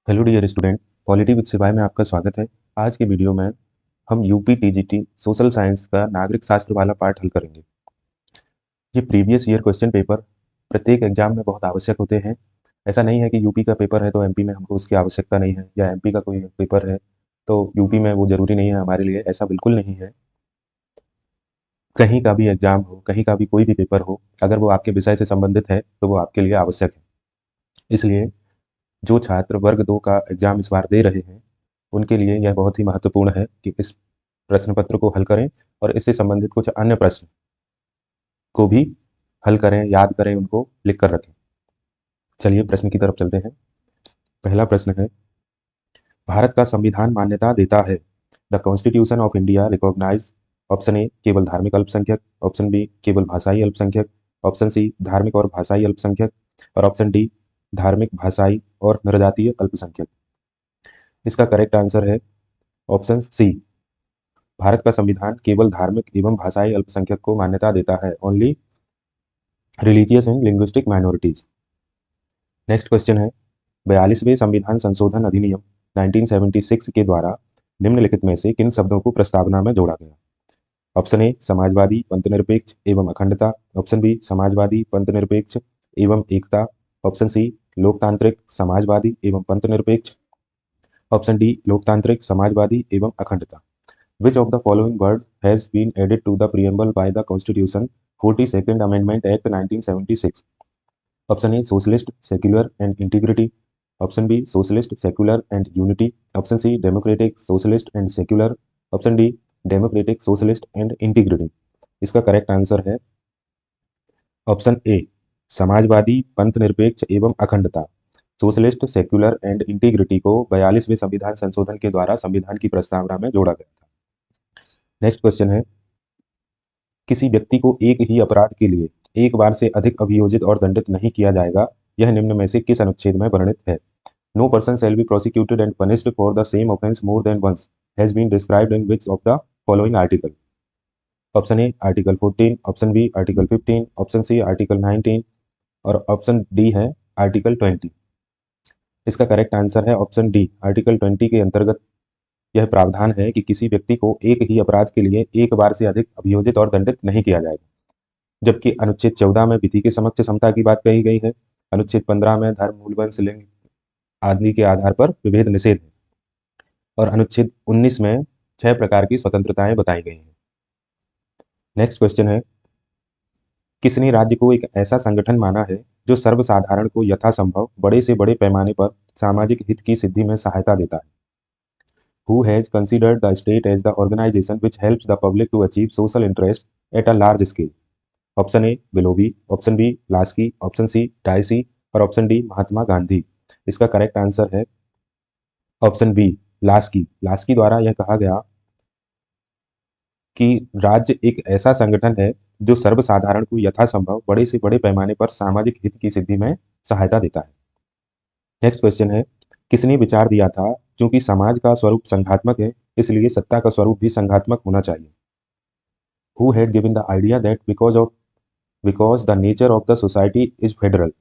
Hello dear student, polity with सिवाय में आपका स्वागत है। आज के वीडियो में हम यूपी टीजीटी सोशल साइंस का नागरिक शास्त्र वाला पार्ट हल करेंगे। ये प्रीवियस ईयर क्वेश्चन पेपर प्रत्येक एग्जाम में बहुत आवश्यक होते हैं। ऐसा नहीं है कि यूपी का पेपर है तो एमपी में हमको उसकी आवश्यकता नहीं है, या एमपी का कोई पेपर है तो यूपी में वो ज़रूरी नहीं है हमारे लिए। ऐसा बिल्कुल नहीं है। कहीं का भी एग्जाम हो, कहीं का भी कोई भी पेपर हो, अगर वो आपके विषय से संबंधित है तो वो आपके लिए आवश्यक है। इसलिए जो छात्र वर्ग 2 का एग्जाम इस बार दे रहे हैं, उनके लिए यह बहुत ही महत्वपूर्ण है कि इस प्रश्न पत्र को हल करें और इससे संबंधित कुछ अन्य प्रश्न को भी हल करें, याद करें, उनको लिख कर रखें। चलिए प्रश्न की तरफ चलते हैं। पहला प्रश्न है, भारत का संविधान मान्यता देता है। The constitution of India recognise. Option A केवल धार्मिक अल्पसंख्यक, ऑप्शन बी केवल भाषाई अल्पसंख्यक, ऑप्शन सी धार्मिक और भाषाई अल्पसंख्यक, और ऑप्शन डी धार्मिक, भाषाई और नरजातीय अल्पसंख्यक। इसका करेक्ट आंसर है ऑप्शन सी। भारत का संविधान केवल धार्मिक एवं भाषाई अल्पसंख्यक को मान्यता देता है, only religious and linguistic minorities. Next question है, 42वें संविधान संशोधन अधिनियम 1976 के द्वारा निम्नलिखित में से किन शब्दों को प्रस्तावना में जोड़ा गया? ऑप्शन ए समाजवादी, पंथनिरपेक्ष एवं अखंडता, ऑप्शन बी समाजवादी, पंथनिरपेक्ष एवं एकता, ऑप्शन सी लोकतांत्रिक, समाजवादी एवं पंथनिरपेक्ष, ऑप्शन डी लोकतांत्रिक, समाजवादी एवं अखंडता। Which of the following word has been added to the preamble by the Constitution 42nd Amendment Act 1976? Option A socialist, secular and integrity. Option B socialist, secular and unity. Option C democratic, socialist and secular. Option D democratic, socialist and integrity. इसका correct answer है option ए समाजवादी, पंथनिरपेक्ष एवं अखंडता। Socialist, secular and integrity को 42वें संविधान संशोधन के द्वारा संविधान की प्रस्तावना में जोड़ा गया था। नेक्स्ट क्वेश्चन है, किसी व्यक्ति को एक ही अपराध के लिए एक बार से अधिक अभियोजित और दंडित नहीं किया जाएगा, यह निम्न में से किस अनुच्छेद में वर्णित है? No person shall be prosecuted and punished for the same offence more than once has been described in which of the following article? Option A article 14, option B article 15, option C article 19 और option D है article 20। इसका correct answer है option D. Article 20 के अंतर्गत यह प्रावधान है कि किसी व्यक्ति को एक ही अपराध के लिए एक बार से अधिक अभियोजित और दंडित नहीं किया जाएगा। जबकि अनुच्छेद 14 में विधि के समक्ष समता की बात कही गई है, अनुच्छेद 15 में धर्म, मूल, वंश, लिंग आदि के आधार पर विभेद निषेध है, और अनुच्छेद 19 में 6 प्रकार की स्वतंत्रताएं बताई गई हैं। नेक्स्ट क्वेश्चन है, किसने राज्य को एक ऐसा संगठन माना है जो सर्वसाधारण को यथासंभव बड़े से बड़े पैमाने पर सामाजिक हित की सिद्धि में सहायता देता है? Who has considered the state as the organization which helps the public to achieve social interest at a large scale? Option A बिलोबी, option B Laski, option C Dicey और ऑप्शन डी महात्मा गांधी। इसका करेक्ट आंसर है option B Laski. Laski द्वारा यह कहा गया कि राज्य एक ऐसा संगठन है जो सर्वसाधारण को यथासंभव बड़े से बड़े पैमाने पर सामाजिक हित की सिद्धि में सहायता देता है। नेक्स्ट क्वेश्चन है, किसने विचार दिया था क्योंकि समाज का स्वरूप संघात्मक है इसलिए सत्ता का स्वरूप भी संघात्मक होना चाहिए? Who had given the idea that because the nature of the society is federal,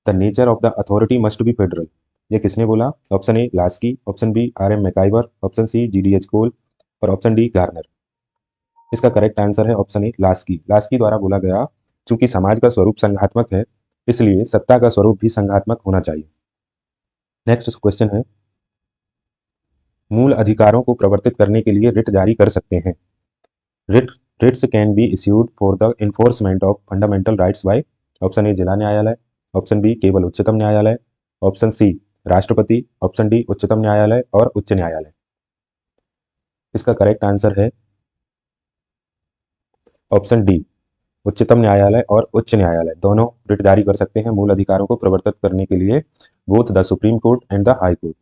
the nature of the authority must be federal? ये किसने बोला? Option A Laski, option B R M MacIver, option C GDH Cole और option D Garner. इसका correct answer है option A Laski. Laski द्वारा बोला गया चूंकि समाज का स्वरूप संघात्मक है इसलिए सत्ता का स्वरूप भी संघात्मक होना चाहिए। नेक्स्ट क्वेश्चन है, मूल अधिकारों को प्रवर्तित करने के लिए रिट जारी कर सकते हैं? Writs can be issued for the enforcement of fundamental rights by? Option A जिला न्यायालय, ऑप्शन बी केवल उच्चतम न्यायालय, ऑप्शन सी राष्ट्रपति, ऑप्शन डी उच्चतम न्यायालय और उच्च न्यायालय। इसका करेक्ट आंसर है ऑप्शन डी उच्चतम न्यायालय और उच्च न्यायालय दोनों रिट जारी कर सकते हैं मूल अधिकारों को प्रवर्तित करने के लिए, both the supreme court and the high court.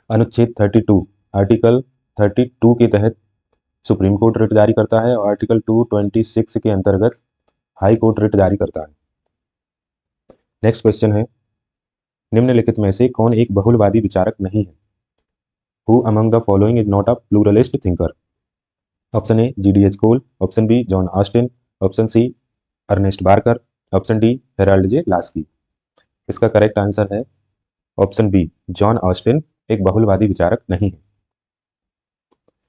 अनुच्छेद 32 आर्टिकल 32 के तहत सुप्रीम कोर्ट रिट जारी करता है और आर्टिकल 226 के अंतर्गत हाई कोर्ट रिट जारी करता है। नेक्स्ट क्वेश्चन है, निम्नलिखित में से कौन एक बहुलवादी विचारक नहीं है? Who among the following is not a pluralist thinker? Option A GDH Cole, option B John Austin, option C Ernest Barker, option D Harold J Laski. इसका करेक्ट आंसर है ऑप्शन बी, जॉन ऑस्टिन एक बहुलवादी विचारक नहीं है।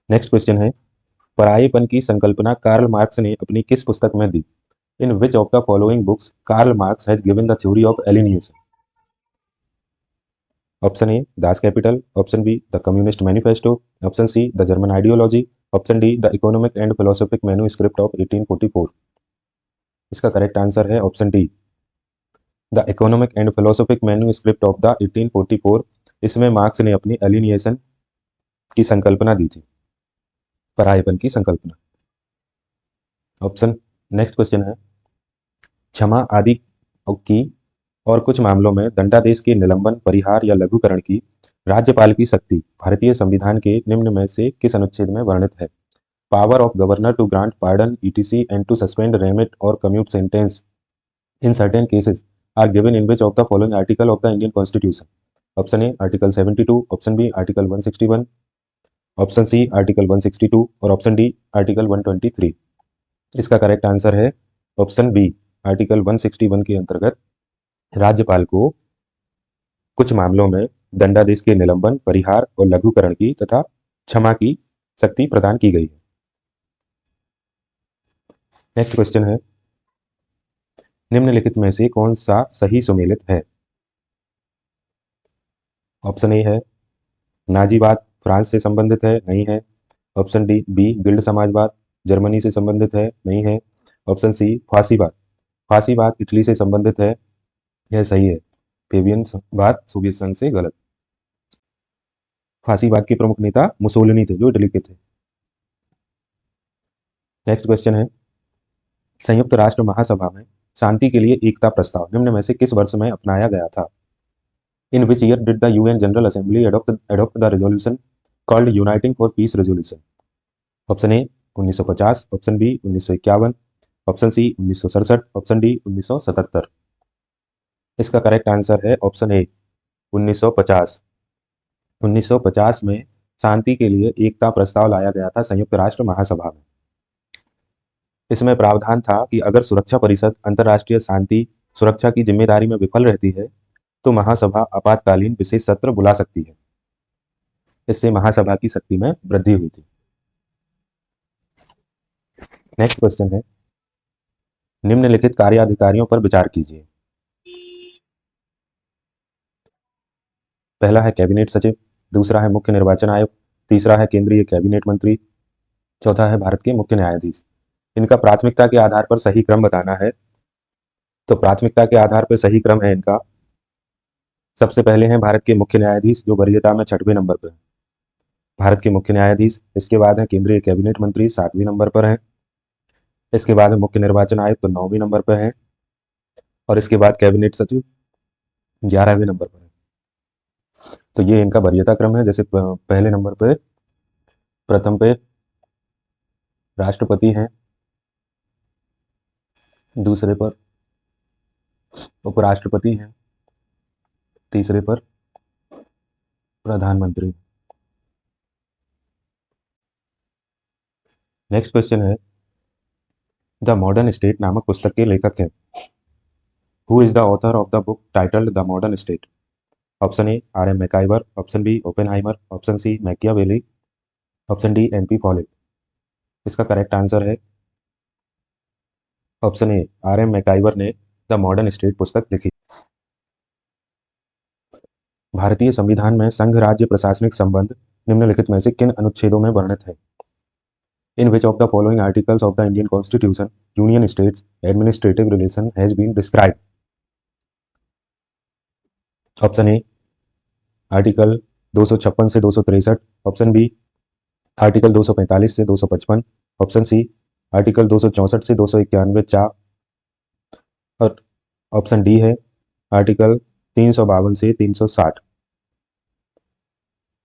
Next question है, परायेपन की संकल्पना कार्ल मार्क्स ने अपनी किस पुस्तक में दी? In which of the following books Karl Marx has given the theory of alienation? Option A, Das Kapital, option B, the communist manifesto, option C, the German ideology, option D, the economic and philosophic manuscript of 1844। इसका correct answer है option D, the economic and philosophic manuscript of the 1844। इसमें marks ने अपनी alienation की संकल्पना दी थी, परायेपन की संकल्पना। ऑप्शन नेक्स्ट क्वेश्चन है, क्षमा आदि की और कुछ मामलों में दंडादेश के निलंबन, परिहार या लघुकरण की राज्यपाल की शक्ति भारतीय संविधान के निम्न में से किस अनुच्छेद में वर्णित है? Power of governor to grant pardon etc and to suspend remit और commute sentence in certain cases are given in which of the following article of the Indian constitution? Option A, article 72, option B, article 161, option C, article 162 और option D, article 123। इसका correct answer है option B, article 161 के अंतर्गत राज्यपाल को कुछ मामलों में दंडादेश के निलंबन, परिहार और लघुकरण की तथा क्षमा की शक्ति प्रदान की गई है। नेक्स्ट क्वेश्चन है, निम्नलिखित में से कौन सा सही सुमेलित है? ऑप्शन ए है, नाजीवाद फ्रांस से संबंधित है, नहीं है। ऑप्शन डी, बी, गिल्ड समाजवाद जर्मनी से संबंधित है, नहीं है। ऑप्शन सी, फांसीवाद इटली से संबंधित है, यह सही है। फेबियनवाद सोवियत संघ से गलत। फांसीवाद के प्रमुख नेता मुसोलिनी थे, जो इटली के थे। नेक्स्ट क्वेश्चन है, संयुक्त राष्ट्र महासभा में शांति के लिए एकता प्रस्ताव निम्न में से किस वर्ष में अपनाया गया था? In which year did the UN general assembly adopt the resolution called uniting for peace resolution? Option A 1950, option B 1951, option C 1967, option D 1977। इसका करेक्ट आंसर है ऑप्शन ए 1950। 1950 में शांति के लिए एकता प्रस्ताव लाया गया था संयुक्त राष्ट्र महासभा में। इसमें प्रावधान था कि अगर सुरक्षा परिषद अंतर्राष्ट्रीय शांति सुरक्षा की जिम्मेदारी में विफल रहती है तो महासभा आपातकालीन विशेष सत्र बुला सकती है। इससे महासभा की शक्ति में वृद्धि हुई थी। नेक्स्ट क्वेश्चन है, निम्नलिखित कार्याधिकारियों पर विचार कीजिए। पहला है कैबिनेट सचिव, दूसरा है मुख्य निर्वाचन आयुक्त, तीसरा है केंद्रीय कैबिनेट मंत्री, चौथा है भारत के मुख्य न्यायाधीश। इनका प्राथमिकता के आधार पर सही क्रम बताना है। तो प्राथमिकता के आधार पर सही क्रम है इनका, सबसे पहले हैं भारत के मुख्य न्यायाधीश जो वरीयता में 6वें नंबर पर है, भारत के मुख्य न्यायाधीश। इसके बाद है केंद्रीय कैबिनेट मंत्री 7वें नंबर पर है। इसके बाद है मुख्य निर्वाचन आयुक्त तो 9वें नंबर पर है, और इसके बाद कैबिनेट सचिव 11वें नंबर पर है। तो ये इनका वरीयता क्रम है। जैसे पहले नंबर पे प्रथम पे राष्ट्रपति हैं, दूसरे पर उपराष्ट्रपति हैं, तीसरे पर प्रधानमंत्री। नेक्स्ट क्वेश्चन है, द मॉडर्न स्टेट नामक पुस्तक के लेखक हैं। Who is the author of the book titled the modern state? Option A R M. MacIver, option B Oppenheimer, option C Machiavelli, option D N P. Follett. इसका करेक्ट आंसर है option A R M. MacIver ने the modern state पुस्तक लिखी। भारतीय संविधान में संघ राज्य प्रशासनिक संबंध निम्नलिखित में से किन अनुच्छेदों में वर्णित है? In which of the following articles of the Indian constitution union states administrative relation has been described? Option A article 256 से 263, ऑप्शन बी आर्टिकल 245 से 255, ऑप्शन सी आर्टिकल 264 से 291 चा, और ऑप्शन डी है आर्टिकल 352 से 360।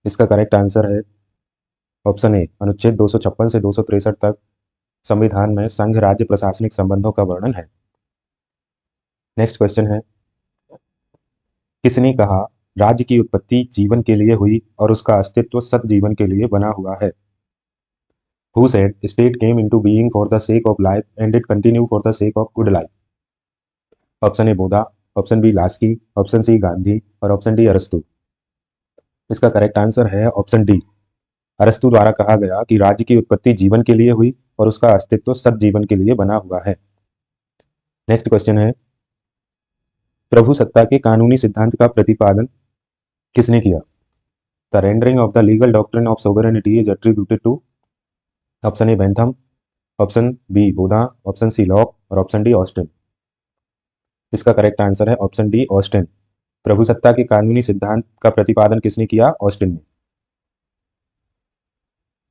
इसका करेक्ट आंसर है option A अनुच्छेद 256 से 263 तक संविधान में संघ राज्य प्रशासनिक संबंधों का वर्णन है। नेक्स्ट क्वेश्चन है, किसने कहा राज्य की उत्पत्ति जीवन के लिए हुई और उसका अस्तित्व सत जीवन के लिए बना हुआ है? Who said state came into being for the sake of life and it continue for the sake of good life? Option A Bodin, option B Laski, option C Gandhi और ऑप्शन डी अरस्तु। इसका करेक्ट आंसर है option D. अरस्तु द्वारा कहा गया कि राज्य की उत्पत्ति जीवन के लिए हुई और उसका अस्तित्व सद्जीवन के लिए बना हुआ है। नेक्स्ट क्वेश्चन है, प्रभु सत्ता के कानूनी सिद्धांत का प्रतिपादन किसने किया? The rendering of the legal doctrine of sovereignty is attributed to. Option A Bentham, option B Bodin, option C Locke और ऑप्शन डी ऑस्टिन। इसका करेक्ट आंसर है ऑप्शन डी ऑस्टिन। प्रभु सत्ता के कानूनी सिद्धांत का प्रतिपादन किसने किया? ऑस्टिन ने।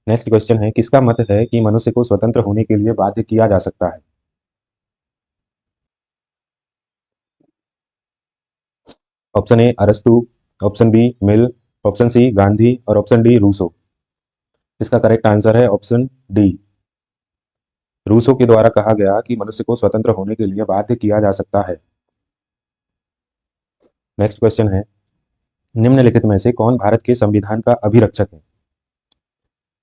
नेक्स्ट क्वेश्चन है, किसका मत है कि मनुष्य को स्वतंत्र होने के लिए बाध्य किया जा सकता है? ऑप्शन ए अरस्तु, ऑप्शन बी मिल, ऑप्शन सी गांधी और ऑप्शन डी रूसो। इसका करेक्ट आंसर है ऑप्शन डी। रूसो के द्वारा कहा गया कि मनुष्य को स्वतंत्र होने के लिए बाध्य किया जा सकता है। नेक्स्ट क्वेश्चन है, निम्नलिखित में से कौन भारत के संविधान का अभिरक्षक है?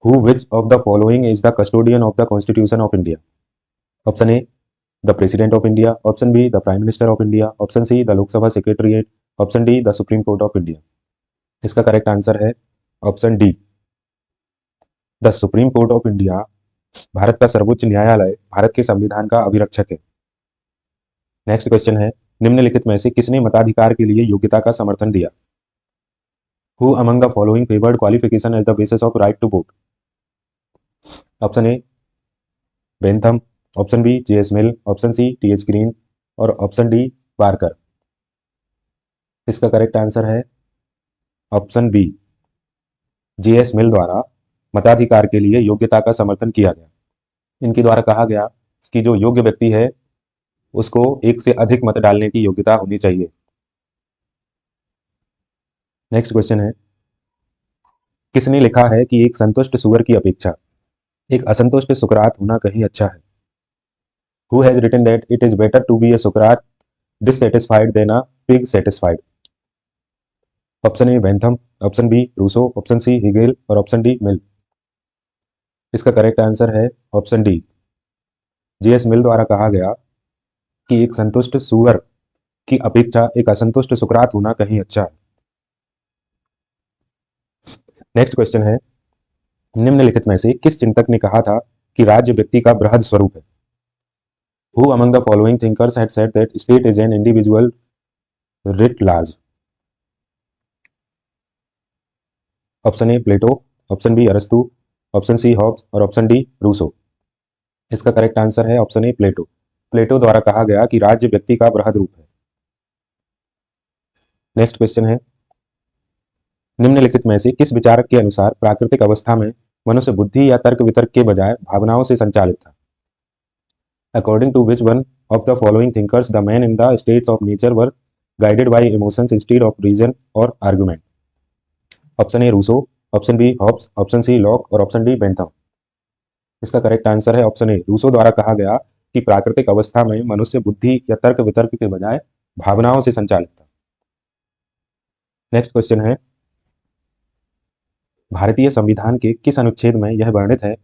Who which of the following is the custodian of the constitution of India? Option A the president of India, option B the prime minister of India, option C the Lok Sabha secretariat, option D the supreme court of India. इसका correct answer है option D. The supreme court of India Bharat का सर्वोच्च न्यायालय भारत के संविधान का अभिरक्षक है। Next question है, निम्नलिखित में से किसने मताधिकार के लिए योग्यता का समर्थन दिया? Who among the following favoured qualification as the basis of right to vote? Option A Bentham, option B J S Mill, option C T H Green और ऑप्शन डी पार्कर। इसका करेक्ट आंसर है ऑप्शन बी। जेएस मिल द्वारा मताधिकार के लिए योग्यता का समर्थन किया गया। इनके द्वारा कहा गया कि जो योग्य व्यक्ति है उसको एक से अधिक मत डालने की योग्यता होनी चाहिए। नेक्स्ट क्वेश्चन है, किसने लिखा है कि एक संतुष्ट सुअर की अपेक्षा एक असंतुष्ट सुकरात होना कहीं अच्छा है? Who has written that it is better to be a Socrates dissatisfied than a pig satisfied? Option A Bentham, option B Rousseau, option C Hegel और ऑप्शन डी मिल। इसका करेक्ट आंसर है ऑप्शन डी। जेएस मिल द्वारा कहा गया कि एक संतुष्ट सुअर की अपेक्षा एक असंतुष्ट सुकरात होना कहीं अच्छा है। नेक्स्ट क्वेश्चन है, निम्नलिखित में से किस चिंतक ने कहा था कि राज्य व्यक्ति का बृहद स्वरूप है? Who among the following thinkers had said that state is an individual writ large? Option A Plato, option B अरस्तु, ऑप्शन सी हॉब्स और ऑप्शन डी रूसो। इसका करेक्ट आंसर है ऑप्शन ए प्लेटो। प्लेटो द्वारा कहा गया कि राज्य व्यक्ति का बृहद रूप है। नेक्स्ट क्वेश्चन है, निम्नलिखित में से किस विचारक के अनुसार प्राकृतिक अवस्था में मनुष्य बुद्धि या तर्क वितर्क के बजाय भावनाओं से संचालित था? According to which one of the following thinkers the men in the states of nature were guided by emotions instead of reason or argument? Option A Rousseau, option B Hobbes, option C Locke और option D Bentham. इसका correct answer है option A. Rousseau द्वारा कहा गया कि प्राकृतिक अवस्था में मनुष्य बुद्धि या तर्क वितर्क के बजाय भावनाओं से संचालित था। नेक्स्ट क्वेश्चन है, भारतीय संविधान के किस अनुच्छेद में यह वर्णित है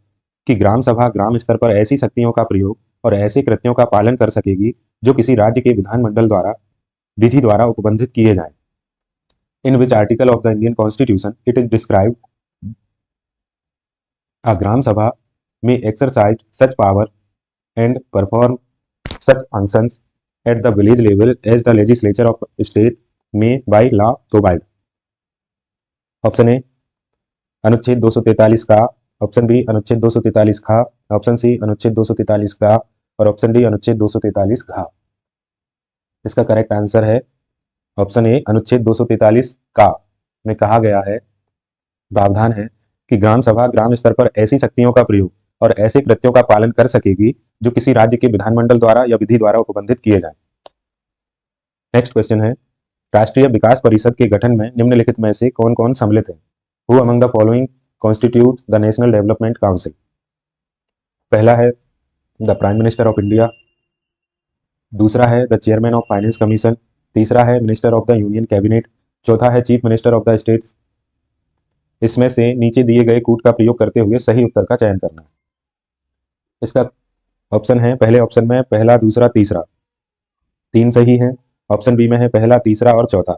कि ग्राम सभा ग्राम स्तर पर ऐसी शक्तियों का प्रयोग और ऐसे कृत्यों का पालन कर सकेगी जो किसी राज्य के विधानमंडल द्वारा विधि द्वारा उपबंधित किए जाएं? In which article of the Indian constitution it is described a gram sabha may exercise such power and perform such functions at the village level as the legislature of state may by law provide? Option A अनुच्छेद 243 का, option B अनुच्छेद 243 खा, option C अनुच्छेद 243 का और option D अनुच्छेद 243 घा। इसका करेक्ट आंसर है ऑप्शन ए अनुच्छेद 243 का में कहा गया है, प्रावधान है कि ग्राम सभा ग्राम स्तर पर ऐसी शक्तियों का प्रयोग और ऐसे कृत्यों का पालन कर सकेगी जो किसी राज्य के विधानमंडल द्वारा या विधि द्वारा उपबंधित किए जाएं। नेक्स्ट क्वेश्चन है, राष्ट्रीय विकास परिषद के गठन में निम्नलिखित में से कौन कौन सम्मिलित है? Who among the following constitute the national development council? पहला है the prime minister of India, दूसरा है the chairman of finance commission, तीसरा है minister of the union cabinet, चौथा है chief minister of the states. इसमें से नीचे दिए गए कूट का प्रयोग करते हुए सही उत्तर का चयन करना है। इसका ऑप्शन है, पहले ऑप्शन में पहला, दूसरा, तीसरा, तीन सही है। ऑप्शन बी में है पहला, तीसरा और चौथा,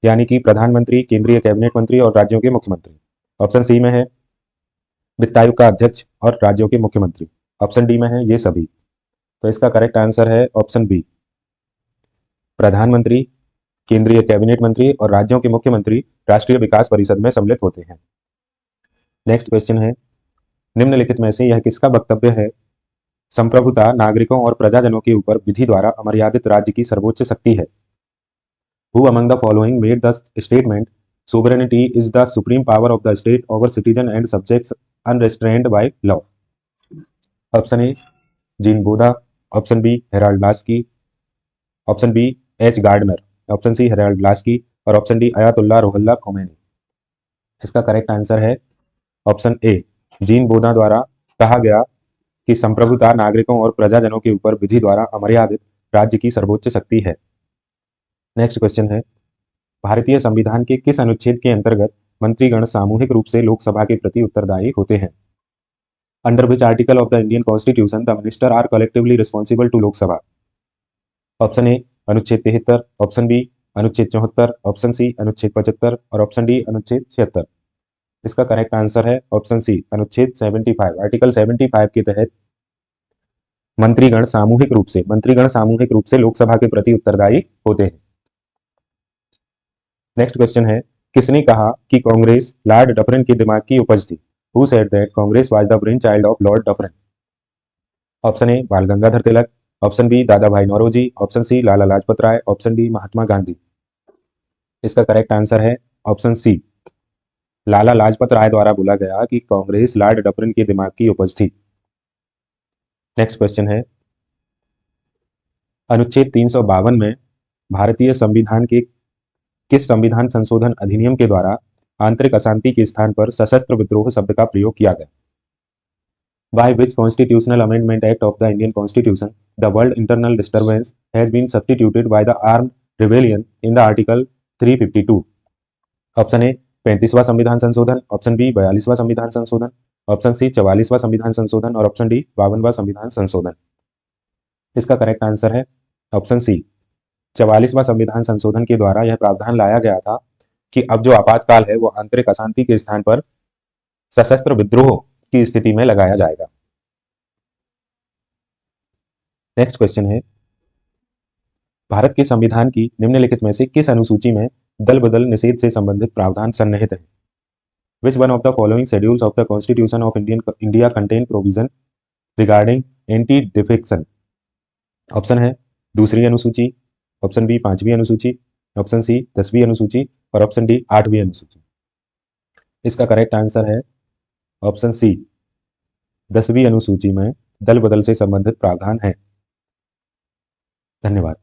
यानी कि प्रधानमंत्री, केंद्रीय कैबिनेट मंत्री और राज्यों के मुख्यमंत्री। ऑप्शन सी में है वित्त आयोग का अध्यक्ष और राज्यों के मुख्यमंत्री। ऑप्शन डी में है ये सभी। तो इसका करेक्ट आंसर है ऑप्शन बी, प्रधानमंत्री, केंद्रीय कैबिनेट मंत्री और राज्यों के मुख्यमंत्री राष्ट्रीय विकास परिषद में सम्मिलित होते हैं। नेक्स्ट क्वेश्चन है, निम्नलिखित में से यह किसका वक्तव्य है, संप्रभुता नागरिकों और प्रजाजनों के ऊपर विधि द्वारा अमर्यादित राज्य की सर्वोच्च शक्ति है। Who among the following made the statement, sovereignty is the supreme power of the state over citizen and subjects unrestrained by law? Option A Jean Bodin, option B Harold Laski, option B H Gardner, option C Harold Laski और option D Ayatollah Ruhollah Khomeini. इसका correct answer है option A, Jean Bodin द्वारा कहा गया कि संप्रभुता नागरिकों और प्रजाजनों के ऊपर विधि द्वारा अमर्यादित राज्य की सर्वोच्च शक्ति है। नेक्स्ट क्वेश्चन है, भारतीय संविधान के किस अनुच्छेद के अंतर्गत मंत्रीगण सामूहिक रूप से लोकसभा के प्रति उत्तरदायी होते हैं? Under which article of the Indian constitution the minister are collectively responsible to Lok Sabha? Option A अनुच्छेद 73, ऑप्शन बी अनुच्छेद 74, ऑप्शन सी अनुच्छेद 75 और ऑप्शन डी अनुच्छेद 76। इसका करेक्ट आंसर है ऑप्शन सी, अनुच्छेद 75। आर्टिकल 75 के तहत मंत्रीगण सामूहिक रूप से लोकसभा के प्रति उत्तरदायी होते हैं। नेक्स्ट क्वेश्चन है, किसने कहा कि कांग्रेस लॉर्ड डफरिन के दिमाग की उपज थी? Who said that Congress was the brain child of Lord Dufferin? Option A बाल गंगाधर तिलक, ऑप्शन बी दादा भाई Naoroji, option C Lala Lajpat Rai, option D Mahatma Gandhi. इसका करेक्ट आंसर है ऑप्शन सी, लाला लाजपत राय द्वारा बोला गया कि कांग्रेस लॉर्ड डफरिन के दिमाग की उपज थी। नेक्स्ट क्वेश्चन है, अनुच्छेद 352 में भारतीय संविधान के किस संविधान संशोधन अधिनियम के द्वारा आंतरिक अशांति के स्थान पर सशस्त्र विद्रोह शब्द का प्रयोग किया गया? By which constitutional amendment act of the Indian Constitution the word internal disturbance has been substituted by the armed rebellion in the article 352? Option A 35वां संविधान संशोधन, ऑप्शन बी 42वां संविधान संशोधन, ऑप्शन सी 44वां संविधान संशोधन और ऑप्शन डी 52वां संविधान संशोधन। इसका करेक्ट आंसर है ऑप्शन सी, 44वां संविधान संशोधन के द्वारा यह प्रावधान लाया गया था कि अब जो आपातकाल है वो आंतरिक अशांति के स्थान पर सशस्त्र विद्रोह की स्थिति में लगाया जाएगा। नेक्स्ट क्वेश्चन है, भारत के संविधान की निम्नलिखित में से किस अनुसूची में दल बदल निषेध से संबंधित प्रावधान सन्निहित है? Which one of the following schedules of the constitution of India contain provision regarding anti defection? Option है दूसरी अनुसूची, ऑप्शन बी 5वीं अनुसूची, ऑप्शन सी 10वीं अनुसूची और ऑप्शन डी 8वीं अनुसूची। इसका करेक्ट आंसर है ऑप्शन सी, 10वीं अनुसूची में दल बदल से संबंधित प्रावधान है। धन्यवाद।